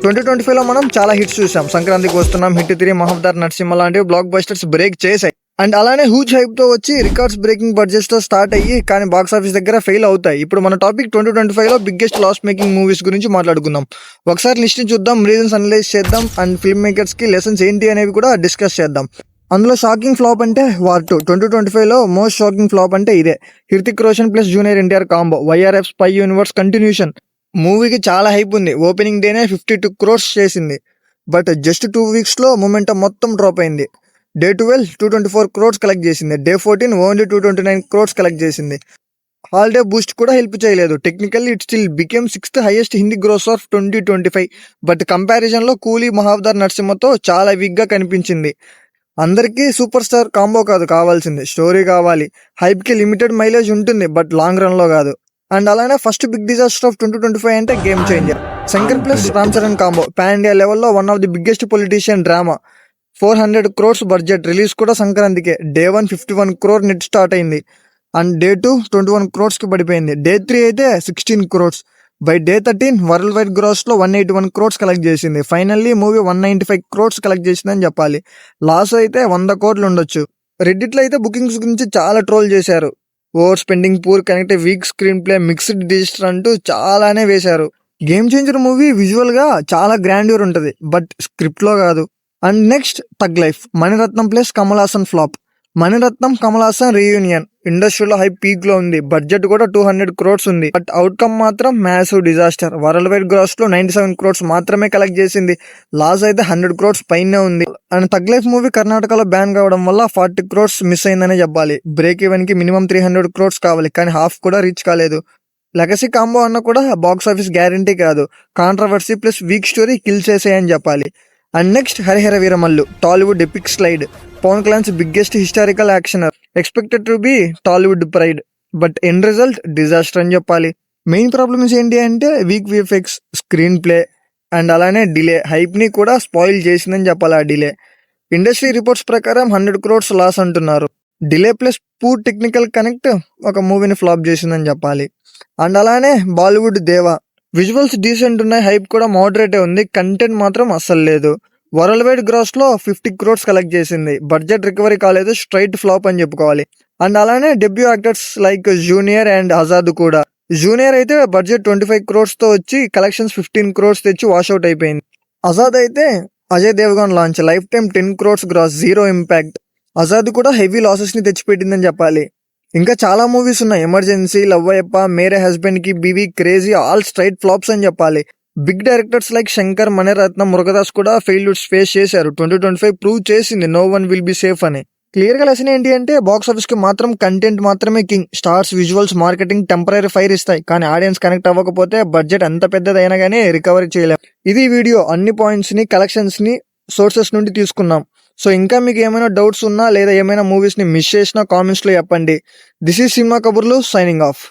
2025 లో మనం చాలా హిట్స్ చూసాం. సంక్రాంతికి వస్తున్నాం, హిట్ 3, మహబ్దార్, నరసింహ లాంటివి బ్లాక్ బస్టర్స్ బ్రేక్ చేశాయి. అండ్ అలానే హ్యూజ్ హైప్ తో వచ్చి రికార్డ్స్ బ్రేకింగ్ బడ్జెట్స్ తో స్టార్ట్ అయ్యి కానీ బాక్స్ ఆఫీస్ దగ్గర ఫెయిల్ అవుతాయి. ఇప్పుడు మన టాపిక్ 2025 లో బిగ్గెస్ట్ లాస్ మేకింగ్ మూవీస్ గురించి మాట్లాడుకుందాం. ఒకసారి లిస్ట్ చూద్దాం, రీజన్స్ అనలైజ్ చేద్దాం అండ్ ఫిల్మ్ మేకర్స్ కి లెసన్స్ ఏంటి అనేవి కూడా డిస్కస్ చేద్దాం. అందులో షాకింగ్ ఫ్లాప్ అంటే వార్ 2. 2025 లో మోస్ట్ షాకింగ్ ఫ్లాప్ అంటే ఇదే. Hrithik Roshan plus junior NTR combo, YRF spy universe continuation. మూవీకి చాలా హైప్ ఉంది. ఓపెనింగ్ డేనే 52 crores చేసింది. బట్ జస్ట్ 2 weeks లో మొమెంటం మొత్తం డ్రాప్ అయింది. డే 12 224 crores కలెక్ట్ చేసింది. డే 14 ఓన్లీ 229 crores కలెక్ట్ చేసింది. హాలిడే బూస్ట్ కూడా హెల్ప్ చేయలేదు. Technically it still became 6th highest Hindi gross of 2025. But comparison లో కూలీ, మహావతార్, నరసింహతో చాలా వీక్ గా కనిపించింది. అందరికీ సూపర్ స్టార్ కాంబో కాదు కావాల్సింది, స్టోరీ కావాలి. హైప్ కి లిమిటెడ్ మైలేజ్ ఉంటుంది బట్ లాంగ్ రన్ లో కాదు. అండ్ అలానే ఫస్ట్ బిగ్ డిజాస్టర్ ఆఫ్ 2025 అంటే game changer. Shankar plus Ram Charan combo pan India లెవెల్లో one of the biggest politician drama. 400 crores budget, release కూడా సంక్రాంతికే. డే 1 51 crore నెట్ స్టార్ట్ అయింది అండ్ డే 2 21 crores కి పడిపోయింది. డే 3 అయితే 16 crores. By day 13 worldwide gross లో 181 crores collect చేసింది. Finally movie 195 crores collect చేసిందని చెప్పాలి. లాస్ అయితే 100 crores ఉండొచ్చు. రెడ్డిట్ లో అయితే బుకింగ్స్ గురించి చాలా ట్రోల్ చేశారు. Over spending, poor connect, week screen play, mixed digital అంటూ చాలానే వేశారు. గేమ్ చేంజర్ మూవీ విజువల్ గా చాలా గ్రాండ్యూర్ ఉంటుంది బట్ స్క్రిప్ట్ లో కాదు. And next thug life, Mani Ratnam plus Kamal Haasan flop. Mani Ratnam Kamal Haasan reunion ఇండస్ట్రీలో హై పీక్ లో ఉంది. బడ్జెట్ కూడా 200 crores ఉంది బట్ అవుట్కమ్ మాత్రం massive disaster. Worldwide gross లో 97 crores మాత్రమే కలెక్ట్ చేసింది. లాస్ అయితే 100 crores పైనే ఉంది. అండ్ థగ్ లైఫ్ మూవీ కర్ణాటకలో బ్యాన్ కావడం వల్ల 40 crores మిస్ అయిందనే చెప్పాలి. బ్రేక్ ఈవెన్ కి మినిమం 300 crores కావాలి కానీ హాఫ్ కూడా రీచ్ కాలేదు. లెగసీ కాంబో అన్న కూడా బాక్స్ ఆఫీస్ గ్యారంటీ కాదు. Controversy plus weak story kill చేసేయని చెప్పాలి. And next Harihara Veeramallu, Tollywood epic slide. Pawan Kalyan's biggest historical actioner, expected to be Tollywood pride but end result disaster అని చెప్పాలి. మెయిన్ ప్రాబ్లమ్స్ ఏంటి అంటే weak VFX, screen play and అలానే delay. Hype ని కూడా spoil చేసిందని చెప్పాలి ఆ డిలే. ఇండస్ట్రీ రిపోర్ట్స్ ప్రకారం 100 crores లాస్ అంటున్నారు. Delay plus poor technical connect ఒక మూవీని ఫ్లాప్ చేసిందని చెప్పాలి. అండ్ అలానే బాలీవుడ్ దేవా, విజువల్స్ డీసెంట్ ఉన్నాయి, హైప్ కూడా మోడరేటే ఉంది, కంటెంట్ మాత్రం అస్సలు లేదు. వరల్డ్ వైడ్ గ్రాస్ లో 50 crores కలెక్ట్ చేసింది. బడ్జెట్ రికవరీ కాలేదు, స్ట్రైట్ ఫ్లాప్ అని చెప్పుకోవాలి. అండ్ అలానే debut actors like junior and Azad కూడా. జూనియర్ అయితే బడ్జెట్ 25 crores తో వచ్చి కలెక్షన్స్ 15 crores తెచ్చి వాష్అవుట్ అయిపోయింది. ఆజాద్ అయితే Ajay Devgn launch, lifetime 10 crores gross, zero impact. Azaad కూడా హెవీ లాసెస్ ని తెచ్చిపెట్టిందని చెప్పాలి. ఇంకా చాలా మూవీస్ ఉన్నాయి. Emergency, Loveyapa, Mere husband Ki, Biwi, crazy, all straight flops అని చెప్పాలి. Big directors like Shankar, Mani Ratnam, Murugadoss కూడా ఫెయిల్యూర్స్ ఫేస్ చేశారు. 2025 ప్రూవ్ చేసింది no one will be safe అని. క్లియర్ గా లెసన్ ఏంటి అంటే బాక్స్ ఆఫీస్ కి మాత్రం కంటెంట్ మాత్రమే king. Stars, visuals, marketing temporary fire ఇస్తాయి కానీ ఆడియన్స్ కనెక్ట్ అవ్వకపోతే బడ్జెట్ ఎంత పెద్దదైనా గానీ రికవరీ చేయలేం. ఇది వీడియో అన్ని పాయింట్స్ ని, కలెక్షన్స్ ని సోర్సెస్ నుండి తీసుకున్నాం. సో ఇంకా మీకు ఏమైనా డౌట్స్ ఉన్నా లేదా ఏమైనా మూవీస్ ని మిస్ చేసినా కామెంట్స్ లో చెప్పండి. దిస్ ఈజ్ సినిమా కబుర్లు సైనింగ్ ఆఫ్.